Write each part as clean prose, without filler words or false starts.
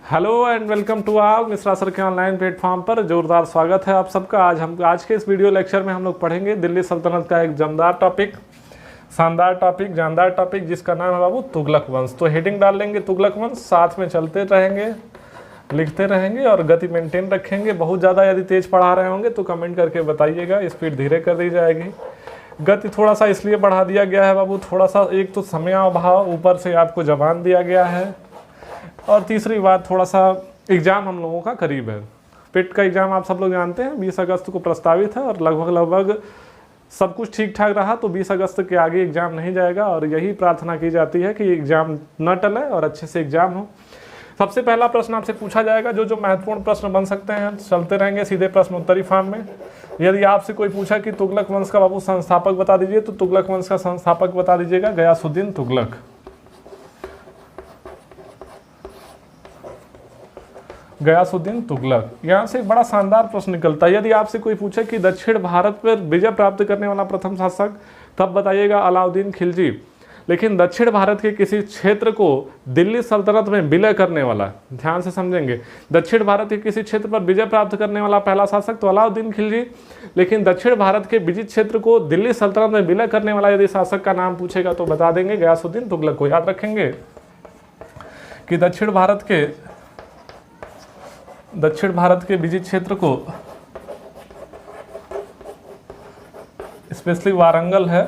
Hello and welcome to आप Mishra sir के online platform पर जोरदार स्वागत है आप सबका। आज के इस वीडियो लेक्चर में हम लोग पढ़ेंगे दिल्ली सल्तनत का एक जमदार टॉपिक, शानदार टॉपिक, जानदार टॉपिक जिसका नाम है बाबू तुगलक वंश। तो हेडिंग डाल लेंगे तुगलक वंश, साथ में चलते रहेंगे, लिखते रहेंगे और गति मेंटेन रखेंगे। बहुत ज़्यादा यदि तेज पढ़ा रहे होंगे तो कमेंट करके बताइएगा, स्पीड धीरे कर दी जाएगी। गति थोड़ा सा इसलिए बढ़ा दिया गया है बाबू, थोड़ा सा एक तो समय अभाव, ऊपर से आपको जबान दिया गया है, और तीसरी बात थोड़ा सा एग्ज़ाम हम लोगों का करीब है। पेट का एग्ज़ाम आप सब लोग जानते हैं 20 अगस्त को प्रस्तावित है, और लगभग सब कुछ ठीक ठाक रहा तो 20 अगस्त के आगे एग्ज़ाम नहीं जाएगा, और यही प्रार्थना की जाती है कि एग्ज़ाम न टले और अच्छे से एग्ज़ाम हो। सबसे पहला प्रश्न आपसे पूछा जाएगा, जो महत्वपूर्ण प्रश्न बन सकते हैं चलते रहेंगे सीधे प्रश्न उत्तरी फॉर्म में। यदि आपसे कोई पूछा कि तुगलक वंश का बाबू संस्थापक बता दीजिए, तो तुगलक वंश का संस्थापक बता दीजिएगा गयासुद्दीन तुगलक। गयासुद्दीन तुगलक। यहाँ से एक बड़ा शानदार प्रश्न निकलता है। यदि आपसे कोई पूछे कि दक्षिण भारत पर विजय प्राप्त करने वाला प्रथम शासक, तब बताइएगा अलाउद्दीन खिलजी। लेकिन दक्षिण भारत के किसी क्षेत्र को दिल्ली सल्तनत में विलय करने वाला, ध्यान से समझेंगे, दक्षिण भारत के किसी क्षेत्र पर विजय प्राप्त करने वाला पहला शासक तो अलाउद्दीन खिलजी। लेकिन दक्षिण भारत के विजित क्षेत्र को दिल्ली सल्तनत में विलय करने वाला यदि शासक का नाम पूछेगा तो बता देंगे गयासुद्दीन तुगलक को। याद रखेंगे कि दक्षिण भारत के विजित क्षेत्र को, स्पेशली वारंगल है,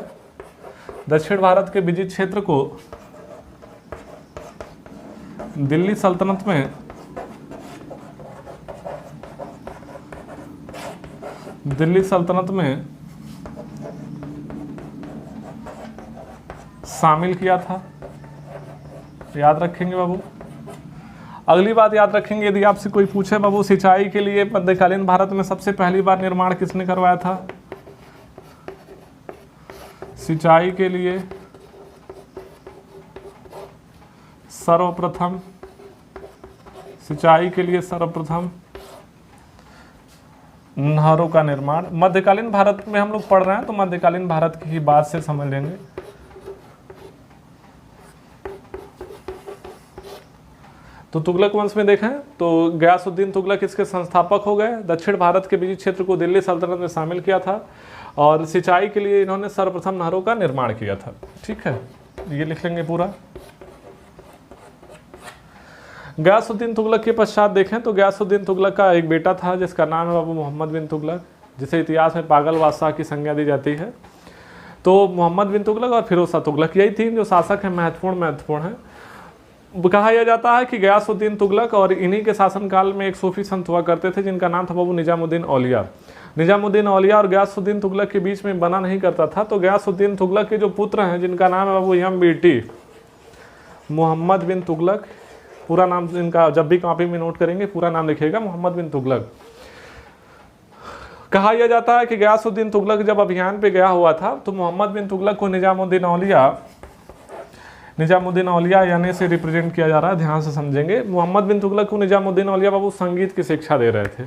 दक्षिण भारत के विजित क्षेत्र को दिल्ली सल्तनत में शामिल किया था। याद रखेंगे बाबू। अगली बात याद रखेंगे, यदि आपसे कोई पूछे बाबू सिंचाई के लिए मध्यकालीन भारत में सबसे पहली बार निर्माण किसने करवाया था? सिंचाई के लिए सर्वप्रथम नहरों का निर्माण। मध्यकालीन भारत में हम लोग पढ़ रहे हैं तो मध्यकालीन भारत की ही बात से समझ लेंगे। तो तुगलक वंश में देखें तो गयासुद्दीन तुगलक इसके संस्थापक हो गए। दक्षिण भारत के विजित क्षेत्र को दिल्ली सल्तनत में शामिल किया था, और सिंचाई के लिए इन्होंने सर्वप्रथम नहरों का निर्माण किया था। ठीक है, ये लिख लेंगे पूरा। गयासुद्दीन तुगलक के पश्चात देखें तो गयासुद्दीन तुगलक का एक बेटा था जिसका नाम है बाबू मोहम्मद बिन तुगलक, जिसे इतिहास में पागल बादशाह की संज्ञा दी जाती है। तो मोहम्मद बिन तुगलक और फिरोज शाह तुगलक, यही तीन जो शासक हैं महत्वपूर्ण हैं। कहा यह जाता है कि गयासुद्दीन तुगलक और इन्हीं के शासनकाल में एक सूफी संत हुआ करते थे जिनका नाम था बाबू निजामुद्दीन औलिया। निजामुद्दीन औलिया और गयासुद्दीन तुगलक के बीच में बना नहीं करता था। तो गयासुद्दीन तुगलक के जो पुत्र हैं जिनका नाम है बाबू MBT, मोहम्मद बिन तुगलक, पूरा नाम इनका जब भी कॉपी में नोट करेंगे पूरा नाम लिखिएगा, मोहम्मद बिन तुगलक। कहा यह जाता है कि गयासुद्दीन तुगलक जब अभियान पे गया हुआ था तो मोहम्मद बिन तुगलक को निजामुद्दीन औलिया यानी से रिप्रेजेंट किया जा रहा है, ध्यान से समझेंगे। मोहम्मद बिन तुगलक को निजामुद्दीन औलिया बाबू संगीत की शिक्षा दे रहे थे।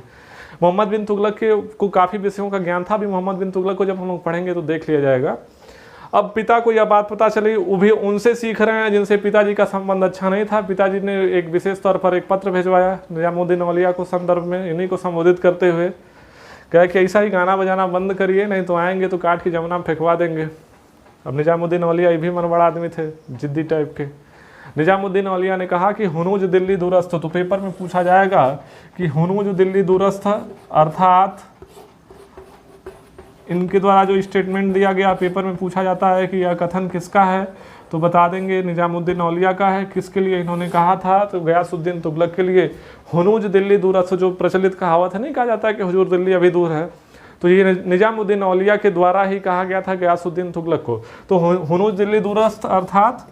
मोहम्मद बिन तुगलक को काफ़ी विषयों का ज्ञान था। अभी मोहम्मद बिन तुगलक को जब हम लोग पढ़ेंगे तो देख लिया जाएगा। अब पिता को यह बात पता चली, वो भी उनसे सीख रहे हैं जिनसे पिताजी का संबंध अच्छा नहीं था। पिताजी ने एक विशेष तौर पर एक पत्र भिजवाया निजामुद्दीन औलिया को, संदर्भ में इन्हीं को संबोधित करते हुए कहा कि ऐसा ही गाना बजाना बंद करिए, नहीं तो आएंगे तो काट के जमुना में फेंकवा देंगे। अब निजामुद्दीन औलिया ये भी मनबड़ा आदमी थे, जिद्दी टाइप के। निजामुद्दीन औलिया ने कहा कि हुनूज दिल्ली दूरस्थ, तो पेपर में पूछा जाएगा कि हुनूज दिल्ली दूरस्थ अर्थात इनके द्वारा जो स्टेटमेंट दिया गया पेपर में पूछा जाता है कि यह कथन किसका है, तो बता देंगे निजामुद्दीन औलिया का है। किसके लिए इन्होंने कहा था? तो गयासुद्दीन तुगलक के लिए। हुनूज दिल्ली दूरस्थ जो प्रचलित कहावत है, नहीं कहा जाता है कि हुजूर दिल्ली अभी दूर है, तो ये निजामुद्दीन औलिया के द्वारा ही कहा गया था गयासुद्दीन तुगलक को। तो हुनूज दिल्ली दूरस्थ अर्थात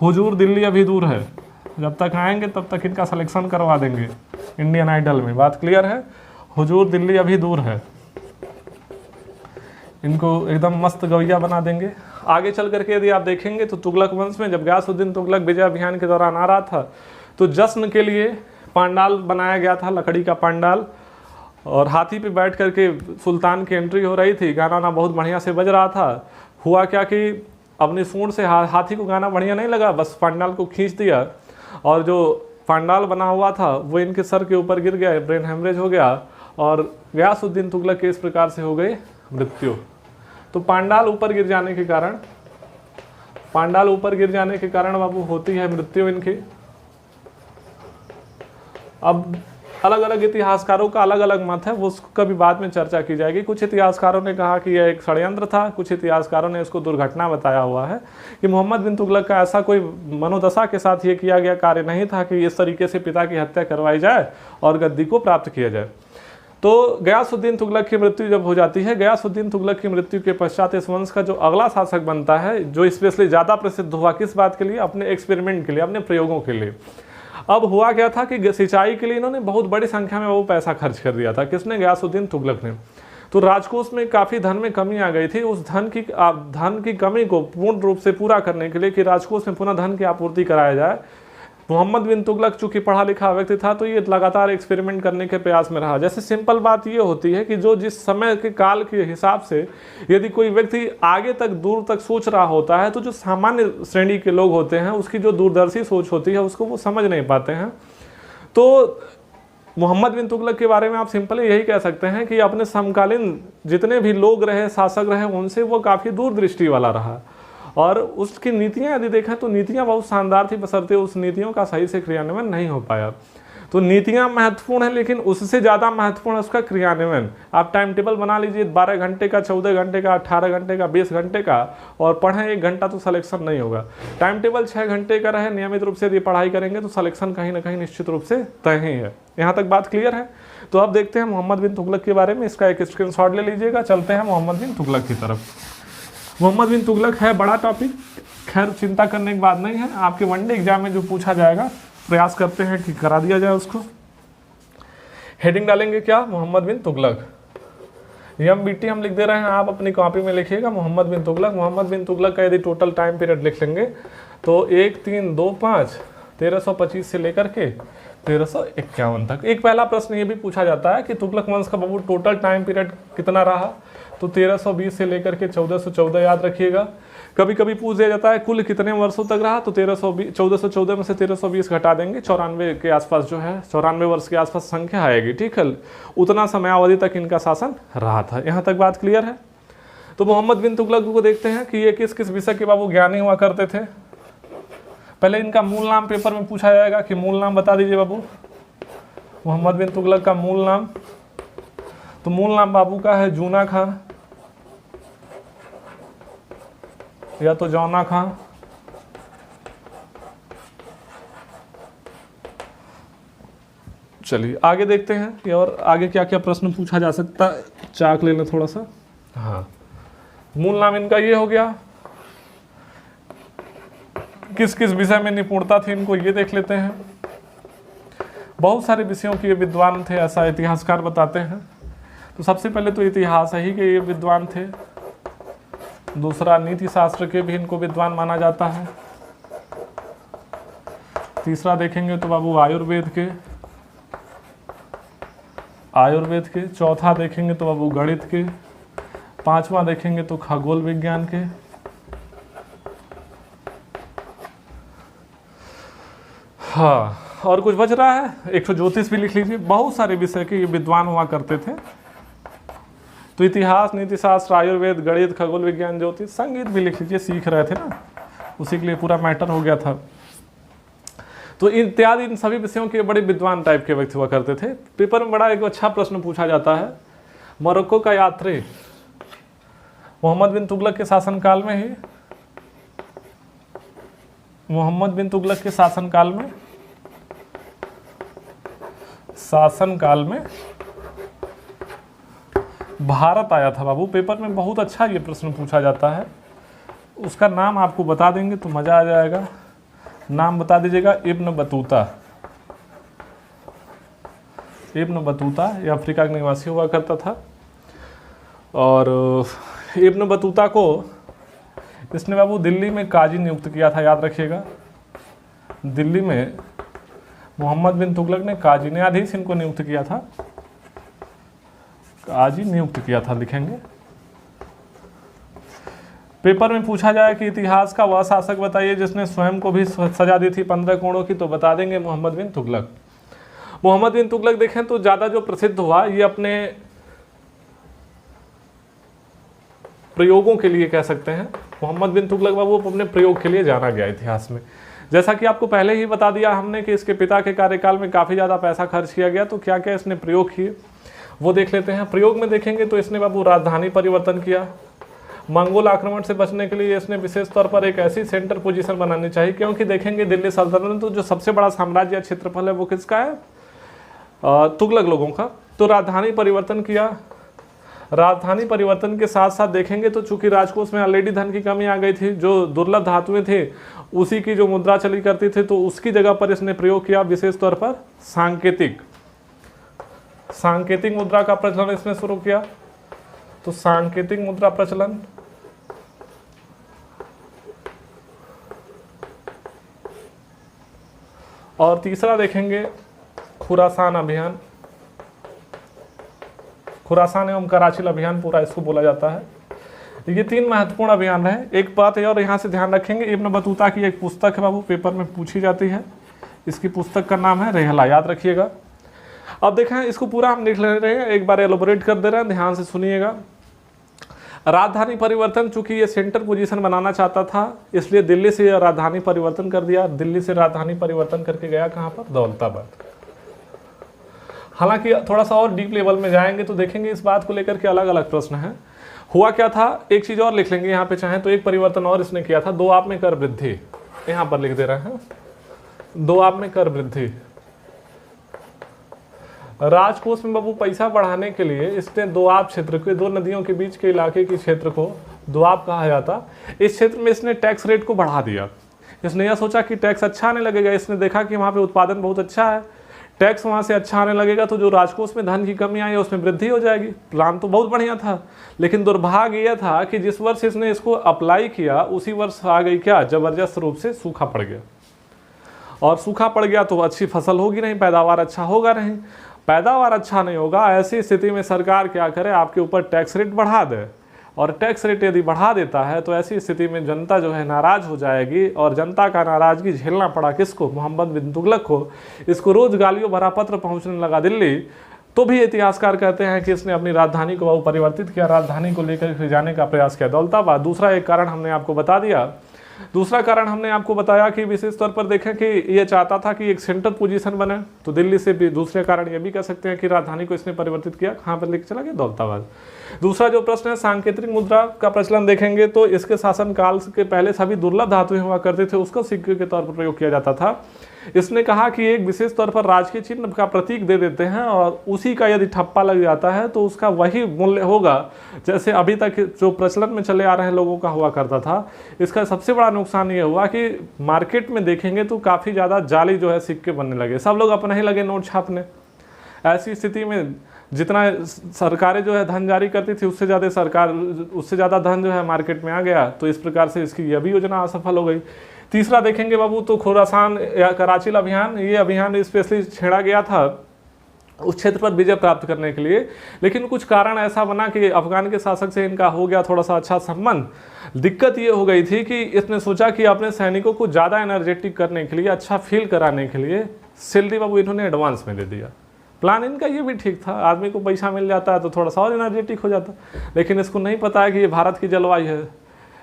हुजूर दिल्ली अभी दूर है। जब तक आएंगे तब तक इनका सिलेक्शन करवा देंगे इंडियन आइडल में, बात क्लियर है? हुजूर दिल्ली अभी दूर है, इनको एकदम मस्त गवैया बना देंगे। आगे चल करके यदि आप देखेंगे तो तुगलक वंश में जब गयासुद्दीन तुगलक विजय अभियान के दौरान आ रहा था तो जश्न के लिए पांडाल बनाया गया था, लकड़ी का पांडाल, और हाथी पे बैठ करके सुल्तान की एंट्री हो रही थी। गाना बहुत बढ़िया से बज रहा था। हुआ क्या कि अपनी सूंड से हाथी को गाना बढ़िया नहीं लगा, बस पंडाल को खींच दिया और जो पांडाल बना हुआ था वो इनके सर के ऊपर गिर गया, ब्रेन हेमरेज हो गया और गयासुद्दीन तुगलक के इस प्रकार से हो गई मृत्यु। तो पांडाल ऊपर गिर जाने के कारण, पांडाल ऊपर गिर जाने के कारण बाबू होती है मृत्यु इनकी। अब अलग अलग इतिहासकारों का अलग अलग मत है, वो उसको कभी बाद में चर्चा की जाएगी। कुछ इतिहासकारों ने कहा कि यह एक षड्यंत्र था, कुछ इतिहासकारों ने इसको दुर्घटना बताया हुआ है कि मोहम्मद बिन तुगलक का ऐसा कोई मनोदशा के साथ ये किया गया कार्य नहीं था कि इस तरीके से पिता की हत्या करवाई जाए और गद्दी को प्राप्त किया जाए। तो गयासुद्दीन तुगलक की मृत्यु जब हो जाती है, गयासुद्दीन तुगलक की मृत्यु के पश्चात इस वंश का जो अगला शासक बनता है, जो स्पेशली ज़्यादा प्रसिद्ध हुआ, किस बात के लिए? अपने एक्सपेरिमेंट के लिए, अपने प्रयोगों के लिए। अब हुआ क्या था कि सिंचाई के लिए इन्होंने बहुत बड़ी संख्या में वो पैसा खर्च कर दिया था। किसने? गयासुद्दीन तुगलक ने। तो राजकोष में काफ़ी धन में कमी आ गई थी। उस धन की कमी को पूर्ण रूप से पूरा करने के लिए कि राजकोष में पुनः धन की आपूर्ति कराया जाए, मोहम्मद बिन तुगलक चूंकि पढ़ा लिखा व्यक्ति था तो ये लगातार एक्सपेरिमेंट करने के प्रयास में रहा। जैसे सिंपल बात ये होती है कि जो जिस समय के काल के हिसाब से यदि कोई व्यक्ति आगे तक दूर तक सोच रहा होता है तो जो सामान्य श्रेणी के लोग होते हैं उसकी जो दूरदर्शी सोच होती है उसको वो समझ नहीं पाते हैं। तो मोहम्मद बिन तुगलक के बारे में आप सिंपली यही कह सकते हैं कि अपने समकालीन जितने भी लोग रहे, शासक रहे, उनसे वो काफ़ी दूरदृष्टि वाला रहा और उसकी नीतियां यदि देखें तो नीतियां बहुत शानदार थी, बशर्ते उस नीतियों का सही से क्रियान्वयन नहीं हो पाया। तो नीतियां महत्वपूर्ण है लेकिन उससे ज़्यादा महत्वपूर्ण है उसका क्रियान्वयन। आप टाइम टेबल बना लीजिए 12 घंटे का, 14 घंटे का, 18 घंटे का, 20 घंटे का और पढ़ें 1 घंटा तो सलेक्शन नहीं होगा। टाइम टेबल 6 घंटे का रहे, नियमित रूप से यदि पढ़ाई करेंगे तो सलेक्शन कहीं ना कहीं निश्चित रूप से तय ही है। यहाँ तक बात क्लियर है? तो अब देखते हैं मोहम्मद बिन तुगलक के बारे में, इसका एक स्क्रीनशॉट ले लीजिएगा। चलते हैं मोहम्मद बिन तुगलक की तरफ। मोहम्मद बिन तुगलक है बड़ा टॉपिक, खैर चिंता करने की बात नहीं है। आपके वनडे एग्जाम में जो पूछा जाएगा प्रयास करते हैं कि करा दिया जाए उसको। हेडिंग डालेंगे क्या? मोहम्मद बिन तुगलक। MBT हम लिख दे रहे हैं, आप अपनी कॉपी में लिखिएगा मोहम्मद बिन तुगलक। मोहम्मद बिन तुगलक का यदि टोटल टाइम पीरियड लिख लेंगे तो 1325 1325 से लेकर के 1351 तक। एक पहला प्रश्न ये भी पूछा जाता है कि तुगलक वंश का बाबू टोटल टाइम पीरियड कितना रहा, तो 1320 से लेकर के 1414 याद रखिएगा। कभी कभी पूछ दिया जाता है कुल कितने वर्षों तक रहा, तो 1414 में से 1320 घटा देंगे, 94 के आसपास जो है 94 वर्ष के आसपास संख्या आएगी। ठीक है, उतना समयावधि तक इनका शासन रहा था। यहाँ तक बात क्लियर है? तो मोहम्मद बिन तुगलक को देखते हैं कि ये किस किस विषय के बाबू ज्ञानी हुआ करते थे। पहले इनका मूल नाम पेपर में पूछा जाएगा कि मूल नाम बता दीजिए बाबू। मोहम्मद बिन तुगलक का मूल नाम, तो मूल नाम बाबू का है जूना खां या तो जौना खां। चलिए आगे देखते हैं कि और आगे क्या क्या प्रश्न पूछा जा सकता है। चाक ले लें थोड़ा सा। हाँ, मूल नाम इनका ये हो गया। किस किस विषय में निपुणता थी इनको ये देख लेते हैं। बहुत सारे विषयों के ये विद्वान थे, ऐसा इतिहासकार बताते हैं। तो सबसे पहले तो इतिहास ही के ये विद्वान थे। दूसरा, नीति शास्त्र के भी इनको विद्वान माना जाता है। तीसरा देखेंगे तो बाबू आयुर्वेद के। चौथा देखेंगे तो बाबू गणित के। पांचवा देखेंगे तो खगोल विज्ञान के। हाँ, और कुछ बच रहा है? एक तो ज्योतिष भी लिख लीजिए। बहुत सारे विषय के ये विद्वान हुआ करते थे। तो इतिहास, नीति शास्त्र, आयुर्वेद, गणित, खगोल विज्ञान, ज्योतिष, संगीत भी लिख लीजिए, सीख रहे थे ना, उसी के लिए पूरा मैटर हो गया था। तो इत्यादि इन सभी विषयों के बड़े विद्वान टाइप के व्यक्ति हुआ करते थे। पेपर में बड़ा एक अच्छा प्रश्न पूछा जाता है, मोरक्को का यात्री मोहम्मद बिन तुगलक के शासनकाल में ही, मोहम्मद बिन तुगलक के शासनकाल में भारत आया था बाबू। पेपर में बहुत अच्छा ये प्रश्न पूछा जाता है। उसका नाम आपको बता देंगे तो मज़ा आ जाएगा। नाम बता दीजिएगा, इब्न बतूता। इब्न बतूता ये अफ्रीका का निवासी हुआ करता था। और इब्न बतूता को इसने बाबू दिल्ली में काजी नियुक्त किया था, याद रखिएगा। दिल्ली में मोहम्मद बिन तुगलक ने काजी, न्यायाधीश इनको नियुक्त किया था, काजी नियुक्त किया था, लिखेंगे। पेपर में पूछा जाए कि इतिहास का वह शासक बताइए जिसने स्वयं को भी सजा दी थी 15 करोड़ों की, तो बता देंगे मोहम्मद बिन तुगलक। मोहम्मद बिन तुगलक देखें तो ज़्यादा जो प्रसिद्ध हुआ ये अपने प्रयोगों के लिए कह सकते हैं। मोहम्मद बिन तुगलक बाबू अपने प्रयोग के लिए जाना गया इतिहास में। जैसा कि आपको पहले ही बता दिया हमने कि इसके पिता के कार्यकाल में काफ़ी ज़्यादा पैसा खर्च किया गया, तो क्या क्या इसने प्रयोग किए वो देख लेते हैं। प्रयोग में देखेंगे तो इसने बाबू राजधानी परिवर्तन किया। मंगोल आक्रमण से बचने के लिए इसने विशेष तौर पर एक ऐसी सेंटर पोजीशन बनानी चाहिए, क्योंकि देखेंगे दिल्ली सल्तनत तो जो सबसे बड़ा साम्राज्य क्षेत्रफल है वो किसका है, तुगलक लोगों का। तो राजधानी परिवर्तन किया। राजधानी परिवर्तन के साथ साथ देखेंगे तो चूंकि राजकोष में ऑलरेडी धन की कमी आ गई थी, जो दुर्लभ धातुएं थे उसी की जो मुद्रा चली करती थी, तो उसकी जगह पर इसने प्रयोग किया विशेष तौर पर सांकेतिक मुद्रा का प्रचलन इसने शुरू किया। तो सांकेतिक मुद्रा प्रचलन, और तीसरा देखेंगे खुरासान अभियान। खुरासान एवं कराचिल अभियान पूरा इसको बोला जाता है। ये 3 महत्वपूर्ण अभियान रहे। एक बात और यहाँ से ध्यान रखेंगे, इब्न बतूता की एक पुस्तक है बाबू, पेपर में पूछी जाती है। इसकी पुस्तक का नाम है रेहला, याद रखिएगा। अब देखें इसको पूरा हम लिख ले रहे हैं, एक बार एलोबोरेट कर दे रहे हैं, ध्यान से सुनिएगा। राजधानी परिवर्तन, चूंकि ये सेंटर पोजीशन बनाना चाहता था इसलिए दिल्ली से राजधानी परिवर्तन कर दिया। दिल्ली से राजधानी परिवर्तन करके गया कहाँ पर, दौलताबाद। हालांकि थोड़ा सा और डीप लेवल में जाएंगे तो देखेंगे इस बात को लेकर के अलग अलग प्रश्न हैं। हुआ क्या था, एक चीज़ और लिख लेंगे यहाँ पे चाहें तो, एक परिवर्तन और इसने किया था, 2 आप में कर वृद्धि, यहाँ पर लिख दे रहे हैं 2 आप में कर वृद्धि। राजकोष में बाबू पैसा बढ़ाने के लिए इसने दोआब क्षेत्र के, 2 नदियों के बीच के इलाके के क्षेत्र को दोआब कहा जाता, इस क्षेत्र में इसने टैक्स रेट को बढ़ा दिया। इसने यह सोचा कि टैक्स अच्छा आने लगेगा, इसने देखा कि वहाँ पे उत्पादन बहुत अच्छा है, टैक्स वहाँ से अच्छा आने लगेगा तो जो राजकोष में धन की कमी आई है उसमें वृद्धि हो जाएगी। प्लान तो बहुत बढ़िया था, लेकिन दुर्भाग्य यह था कि जिस वर्ष इसने इसको अप्लाई किया उसी वर्ष आ गई क्या, जबरदस्त रूप से सूखा पड़ गया। और सूखा पड़ गया तो अच्छी फसल होगी नहीं, पैदावार अच्छा होगा नहीं। पैदावार अच्छा नहीं होगा, ऐसी स्थिति में सरकार क्या करे, आपके ऊपर टैक्स रेट बढ़ा दे। और टैक्स रेट यदि बढ़ा देता है तो ऐसी स्थिति में जनता जो है नाराज हो जाएगी, और जनता का नाराजगी झेलना पड़ा किसको, मोहम्मद बिन तुगलक को। इसको रोज गालियों भरा पत्र पहुंचने लगा दिल्ली। तो भी इतिहासकार कहते हैं कि इसने अपनी राजधानी को परिवर्तित किया, राजधानी को लेकर जाने का प्रयास किया दौलताबाद। दूसरा एक कारण हमने आपको बता दिया। दूसरा कारण हमने आपको बताया कि विशेष तौर पर देखें कि ये चाहता था कि एक सेंटर पोजीशन बने, तो दिल्ली से भी दूसरे कारण ये भी कह सकते हैं कि राजधानी को इसने परिवर्तित किया, कहाँ पर लेकर चला गया, दौलताबाद। दूसरा जो प्रश्न है सांकेतिक मुद्रा का प्रचलन देखेंगे तो इसके शासनकाल के पहले सभी दुर्लभ धातुएं हुआ करते थे, उसको सिक्के के तौर पर प्रयोग किया जाता था। इसने कहा कि एक विशेष तौर पर राजकीय चिन्ह का प्रतीक दे देते हैं और उसी का यदि ठप्पा लग जाता है तो उसका वही मूल्य होगा जैसे अभी तक जो प्रचलन में चले आ रहे हैं लोगों का हुआ करता था। इसका सबसे बड़ा नुकसान ये हुआ कि मार्केट में देखेंगे तो काफ़ी ज़्यादा जाली जो है सिक्के बनने लगे, सब लोग अपना ही लगे नोट छापने। ऐसी स्थिति में जितना सरकारें जो है धन जारी करती थी उससे ज़्यादा धन जो है मार्केट में आ गया, तो इस प्रकार से इसकी यह भी योजना असफल हो गई। तीसरा देखेंगे बाबू तो खुरासान या कराचिल अभियान, ये अभियान स्पेशली छेड़ा गया था उस क्षेत्र पर विजय प्राप्त करने के लिए, लेकिन कुछ कारण ऐसा बना कि अफगान के शासक से इनका हो गया थोड़ा सा अच्छा संबंध। दिक्कत ये हो गई थी कि इसने सोचा कि अपने सैनिकों को ज़्यादा एनर्जेटिक करने के लिए, अच्छा फील कराने के लिए सैलरी बाबू इन्होंने एडवांस में दे दिया। प्लान इनका ये भी ठीक था, आदमी को पैसा मिल जाता है तो थोड़ा सा और एनर्जेटिक हो जाता, लेकिन इसको नहीं पता है कि ये भारत की जलवायु है,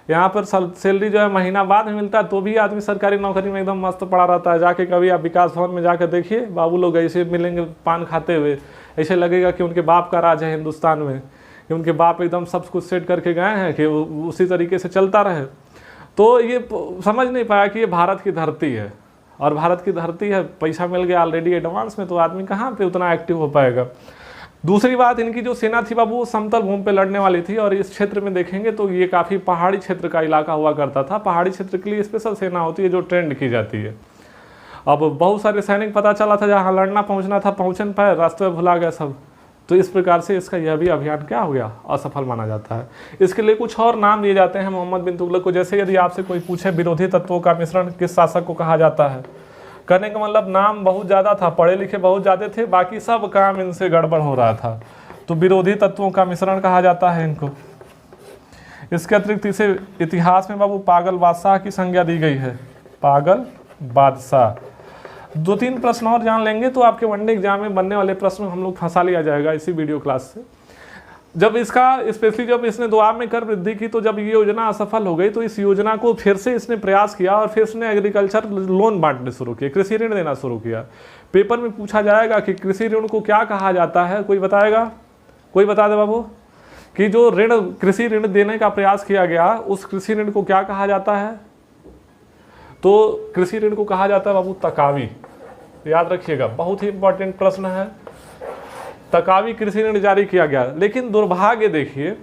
यहाँ पर सैलरी जो है महीना बाद में मिलता है तो भी आदमी सरकारी नौकरी में एकदम मस्त पड़ा रहता है। जाके कभी आप विकास भवन में जाकर देखिए, बाबू लोग ऐसे मिलेंगे पान खाते हुए, ऐसे लगेगा कि उनके बाप का राज है हिंदुस्तान में, कि उनके बाप एकदम सब कुछ सेट करके गए हैं कि उसी तरीके से चलता रहे। तो ये समझ नहीं पाया कि ये भारत की धरती है, और भारत की धरती है, पैसा मिल गया ऑलरेडी एडवांस में, तो आदमी कहाँ पे उतना एक्टिव हो पाएगा। दूसरी बात, इनकी जो सेना थी बाबू वो समतल भूमि पे लड़ने वाली थी, और इस क्षेत्र में देखेंगे तो ये काफ़ी पहाड़ी क्षेत्र का इलाका हुआ करता था। पहाड़ी क्षेत्र के लिए स्पेशल सेना होती है जो ट्रेंड की जाती है। अब बहुत सारे सैनिक पता चला था जहाँ लड़ना पहुँचना था, पहुँच नहीं पाए, रास्ते में भुला गए सब, तो इस प्रकार से इसका यह भी अभियान क्या हो गया, असफल माना जाता है। इसके लिए कुछ और नाम दिए जाते हैं मोहम्मद बिन तुगलक को, जैसे यदि आपसे कोई पूछे विरोधी तत्वों का मिश्रण किस शासक को कहा जाता है, कहने का मतलब नाम बहुत ज़्यादा था, पढ़े लिखे बहुत ज़्यादा थे, बाकी सब काम इनसे गड़बड़ हो रहा था, तो विरोधी तत्वों का मिश्रण कहा जाता है इनको। इसके अतिरिक्त इसे इतिहास में बाबू पागल बादशाह की संज्ञा दी गई है, पागल बादशाह। 2-3 प्रश्न और जान लेंगे तो आपके वनडे एग्जाम में बनने वाले प्रश्न हम लोग फंसा लिया जाएगा इसी वीडियो क्लास से। जब इसका स्पेशली जब इसने दुआब में कर वृद्धि की, तो जब ये योजना असफल हो गई तो इस योजना को फिर से इसने प्रयास किया और फिर इसने एग्रीकल्चर लोन बांटने शुरू किए, कृषि ऋण देना शुरू किया। पेपर में पूछा जाएगा कि कृषि ऋण को क्या कहा जाता है, कोई बताएगा? कोई बता दे बाबू कि जो ऋण कृषि ऋण देने का प्रयास किया गया उस कृषि ऋण को क्या कहा जाता है? तो कृषि ऋण को कहा जाता है बाबू तकावी। याद रखिएगा, बहुत ही इंपॉर्टेंट प्रश्न है। तकावी कृषि ऋण जारी किया गया, लेकिन दुर्भाग्य देखिए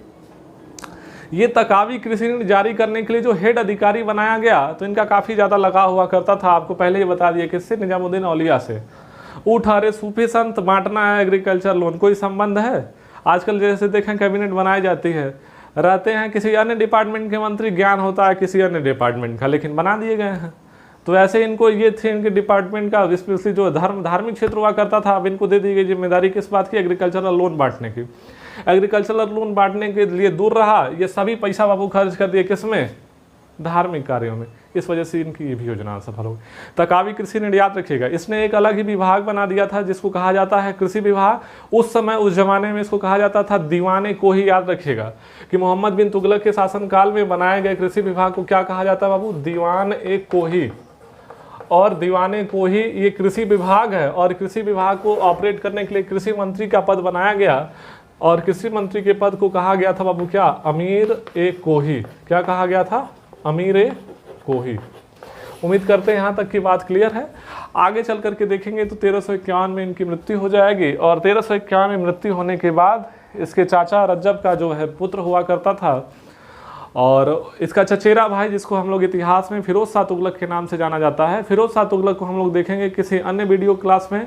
ये तकावी कृषि ऋण जारी करने के लिए जो हेड अधिकारी बनाया गया तो इनका काफ़ी ज़्यादा लगाव हुआ करता था। आपको पहले ही बता दिया किससे? निजामुद्दीन औलिया से। उठ अरे सूफी संत बांटना है एग्रीकल्चर लोन, कोई संबंध है? आजकल जैसे देखें कैबिनेट बनाई जाती है, रहते हैं किसी अन्य डिपार्टमेंट के मंत्री, ज्ञान होता है किसी अन्य डिपार्टमेंट का, लेकिन बना दिए गए हैं। तो ऐसे इनको ये थे इनके डिपार्टमेंट का स्पेशली जो धार्मिक क्षेत्र हुआ करता था, अब इनको दे दी गई जिम्मेदारी किस बात की? एग्रीकल्चरल लोन बांटने की। एग्रीकल्चरल लोन बांटने के लिए दूर रहा, ये सभी पैसा बाबू खर्च कर दिए किसमें? धार्मिक कार्यों में। इस वजह से इनकी ये भी योजना सफल हो गई। तकावी कृषि ऋण याद रखिएगा, इसने एक अलग ही विभाग बना दिया था जिसको कहा जाता है कृषि विभाग। उस समय उस जमाने में इसको कहा जाता था दीवाने को ही। याद रखिएगा कि मोहम्मद बिन तुगलक के शासनकाल में बनाए गए कृषि विभाग को क्या कहा जाता है बाबू? दीवान एक को ही। और दीवाने को ही ये कृषि विभाग है, और कृषि विभाग को ऑपरेट करने के लिए कृषि मंत्री का पद बनाया गया, और कृषि मंत्री के पद को कहा गया था बाबू क्या? अमीर ए कोही। क्या कहा गया था? अमीर ए कोही। उम्मीद करते हैं यहाँ तक की बात क्लियर है। आगे चल करके देखेंगे तो 1351 में इनकी मृत्यु हो जाएगी, और 1351 में मृत्यु होने के बाद इसके चाचा रज्जब का जो है पुत्र हुआ करता था, और इसका चचेरा भाई जिसको हम लोग इतिहास में फिरोज शाह तुगलक के नाम से जाना जाता है। फिरोज शाह तुगलक को हम लोग देखेंगे किसी अन्य वीडियो क्लास में,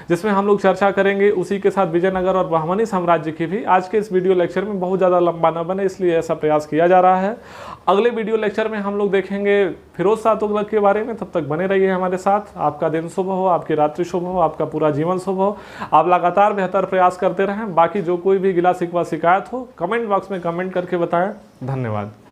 जिसमें हम लोग चर्चा करेंगे उसी के साथ विजयनगर और बहमनी साम्राज्य की भी। आज के इस वीडियो लेक्चर में बहुत ज़्यादा लंबा न बने इसलिए ऐसा प्रयास किया जा रहा है। अगले वीडियो लेक्चर में हम लोग देखेंगे फिरोज शाह तुगलक के बारे में। तब तक बने रहिए हमारे साथ। आपका दिन शुभ हो, आपकी रात्रि शुभ हो, आपका पूरा जीवन शुभ हो। आप लगातार बेहतर प्रयास करते रहें। बाकी जो कोई भी गिला शिकवा शिकायत हो कमेंट बॉक्स में कमेंट करके बताएं। धन्यवाद।